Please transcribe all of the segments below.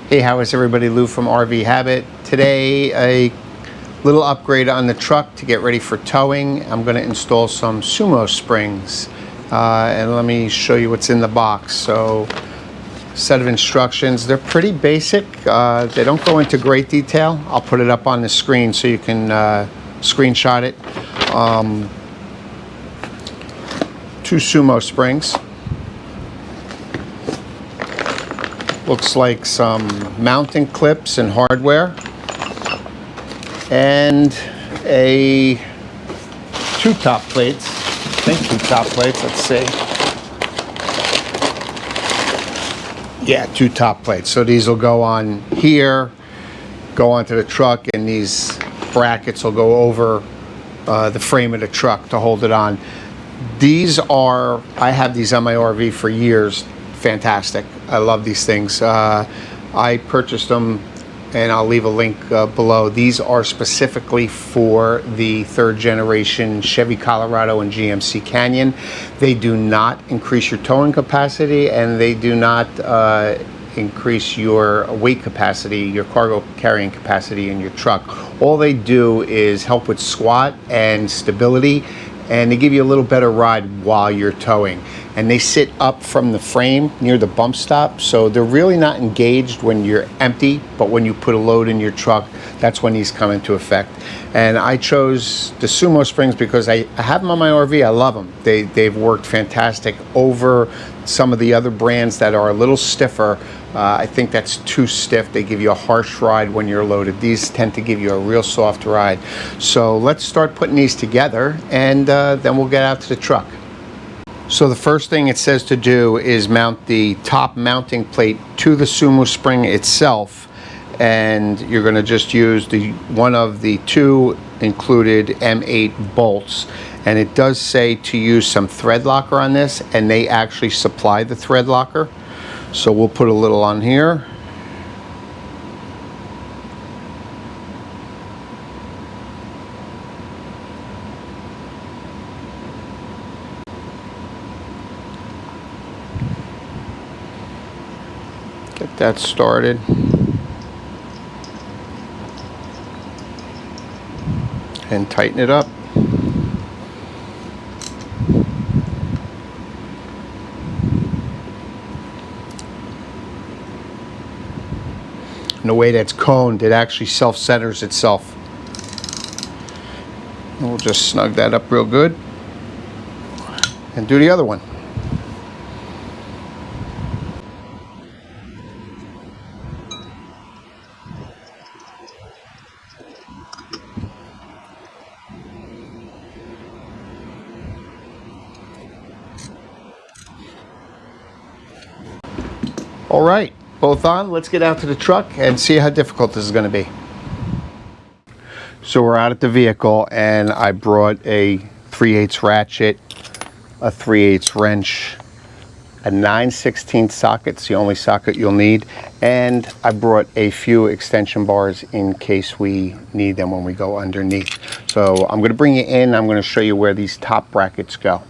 Hey, how is everybody? Lou from RV Habit. Today, a little upgrade on the truck to get ready for towing. I'm going to install some Sumo Springs. And let me show you what's in the box. So, set of instructions. They're pretty basic. They don't go into great detail. I'll put it up on the screen so you can screenshot it. 2 Sumo Springs. Looks like some mounting clips and hardware, and 2 top plates. I think 2 top plates. Let's see. Yeah, 2 top plates. So these will go on here, go onto the truck, and these brackets will go over the frame of the truck to hold it on. These are, I have these on my RV for years. Fantastic. I love these things. I purchased them, and I'll leave a link below. These are specifically for the 3rd generation Chevy Colorado and GMC Canyon. They do not increase your towing capacity, and they do not increase your weight capacity, your cargo carrying capacity in your truck. All they do is help with squat and stability, and they give you a little better ride while you're towing. And they sit up from the frame near the bump stop, so they're really not engaged when you're empty, but when you put a load in your truck, that's when these come into effect. And I chose the Sumo Springs because I have them on my RV. I love them. They've worked fantastic over some of the other brands that are a little stiffer. I think that's too stiff. They give you a harsh ride when you're loaded. These tend to give you a real soft ride. So let's start putting these together, and then we'll get out to the truck. So the first thing it says to do is mount the top mounting plate to the Sumo Spring itself, and you're going to just use one of the 2 included M8 bolts. And it does say to use some thread locker on this, and they actually supply the thread locker. So we'll put a little on here. Get that started. And tighten it up. And the way that's coned, it actually self-centers itself. And we'll just snug that up real good. And do the other one. All right, both on. Let's get out to the truck and see how difficult this is going to be. So we're out at the vehicle, and I brought a 3/8 ratchet, a 3/8 wrench, a 9/16 socket. It's the only socket you'll need, and I brought a few extension bars in case we need them when we go underneath. So I'm going to bring you in. I'm going to show you where these top brackets go.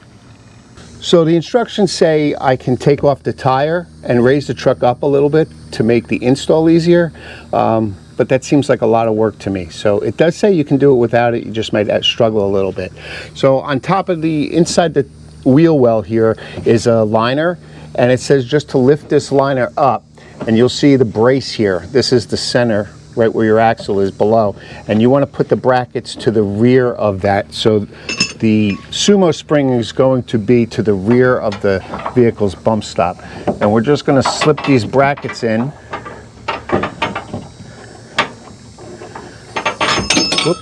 So the instructions say I can take off the tire and raise the truck up a little bit to make the install easier, but that seems like a lot of work to me. So it does say you can do it without it. You just might struggle a little bit. So on top of inside the wheel well here is a liner, and it says just to lift this liner up, and you'll see the brace here. This is the center, right where your axle is below, and you want to put the brackets to the rear of that. So the Sumo Spring is going to be to the rear of the vehicle's bump stop, and we're just going to slip these brackets in. Whoop.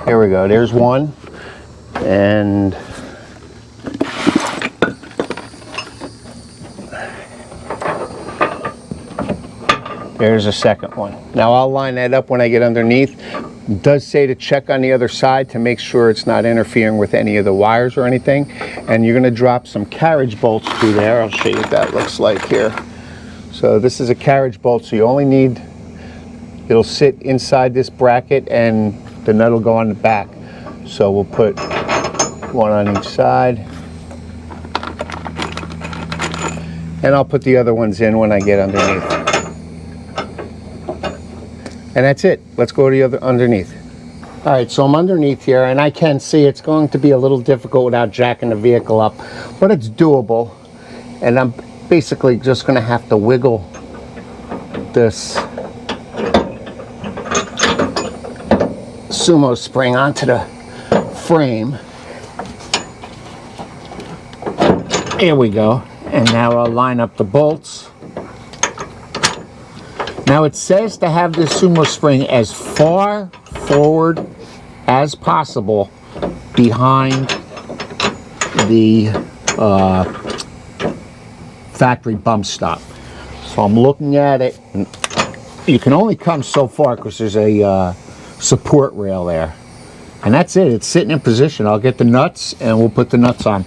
Here we go. There's one, and there's a second one. Now I'll line that up when I get underneath. It does say to check on the other side to make sure it's not interfering with any of the wires or anything. And you're going to drop some carriage bolts through there. I'll show you what that looks like here. So this is a carriage bolt, so you only need, it'll sit inside this bracket and the nut will go on the back. So we'll put one on each side. and I'll put the other ones in when I get underneath. And that's it. Let's go to the other underneath. All right, so I'm underneath here, and I can see it's going to be a little difficult without jacking the vehicle up, but it's doable. And I'm basically just going to have to wiggle this Sumo spring onto the frame. Here we go. And now I'll line up the bolts. Now it says to have this Sumo spring as far forward as possible behind the factory bump stop. So I'm looking at it, and you can only come so far because there's a support rail there. And that's it. It's sitting in position. I'll get the nuts and we'll put the nuts on.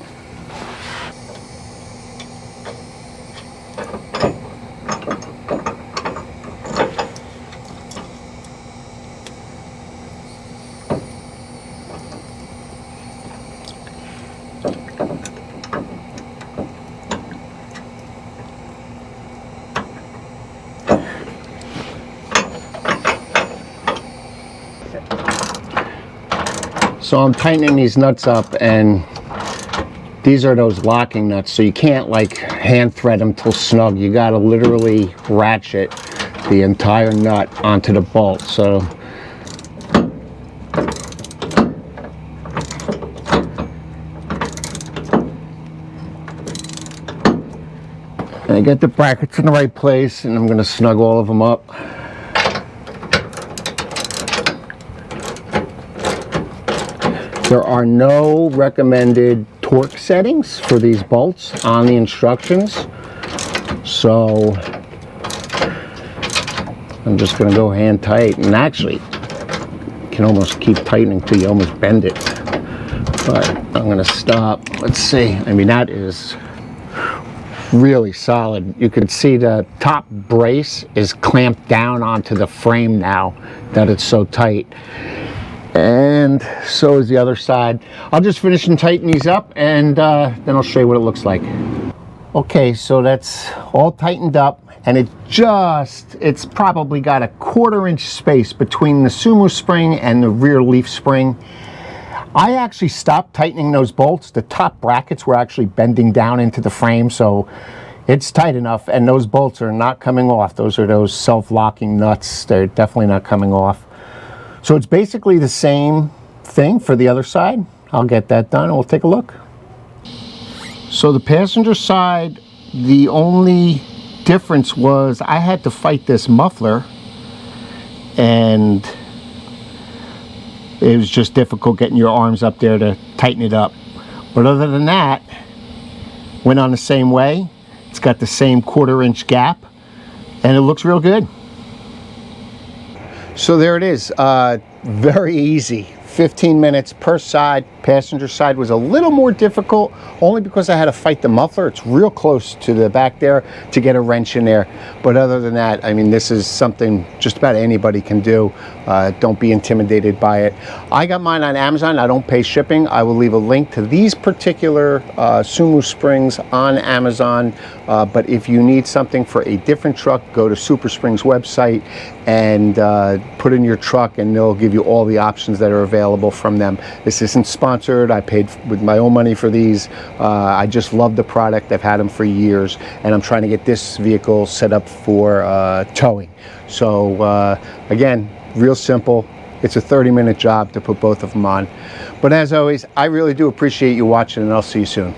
So I'm tightening these nuts up, and these are those locking nuts, so you can't like hand thread them till snug. You got to literally ratchet the entire nut onto the bolt. So I get the brackets in the right place, and I'm going to snug all of them up. There are no recommended torque settings for these bolts on the instructions, so I'm just going to go hand tight, and actually you can almost keep tightening till you almost bend it. But I'm going to stop. Let's see. I mean, that is really solid. You can see the top brace is clamped down onto the frame now that it's so tight. And so is the other side. I'll just finish and tighten these up, and then I'll show you what it looks like. Okay, so that's all tightened up, and it's probably got a 1/4 inch space between the Sumo spring and the rear leaf spring. I actually stopped tightening those bolts. The top brackets were actually bending down into the frame, so it's tight enough, and those bolts are not coming off. Those are those self-locking nuts. They're definitely not coming off. So it's basically the same thing for the other side. I'll get that done and we'll take a look. So the passenger side, the only difference was I had to fight this muffler, and it was just difficult getting your arms up there to tighten it up. But other than that, went on the same way. It's got the same 1/4 inch gap, and it looks real good. So there it is, very easy. 15 minutes per side. Passenger side was a little more difficult, only because I had to fight the muffler. It's real close to the back there to get a wrench in there. But other than that, I mean, this is something just about anybody can do. Don't be intimidated by it. I got mine on Amazon. I don't pay shipping. I will leave a link to these particular Sumo Springs on Amazon. But if you need something for a different truck, go to Super Springs website and put in your truck, and they'll give you all the options that are available from them. This isn't sponsored. I paid with my own money for these. I just love the product. I've had them for years, and I'm trying to get this vehicle set up for towing. So again, real simple. It's a 30-minute job to put both of them on. But as always, I really do appreciate you watching, and I'll see you soon.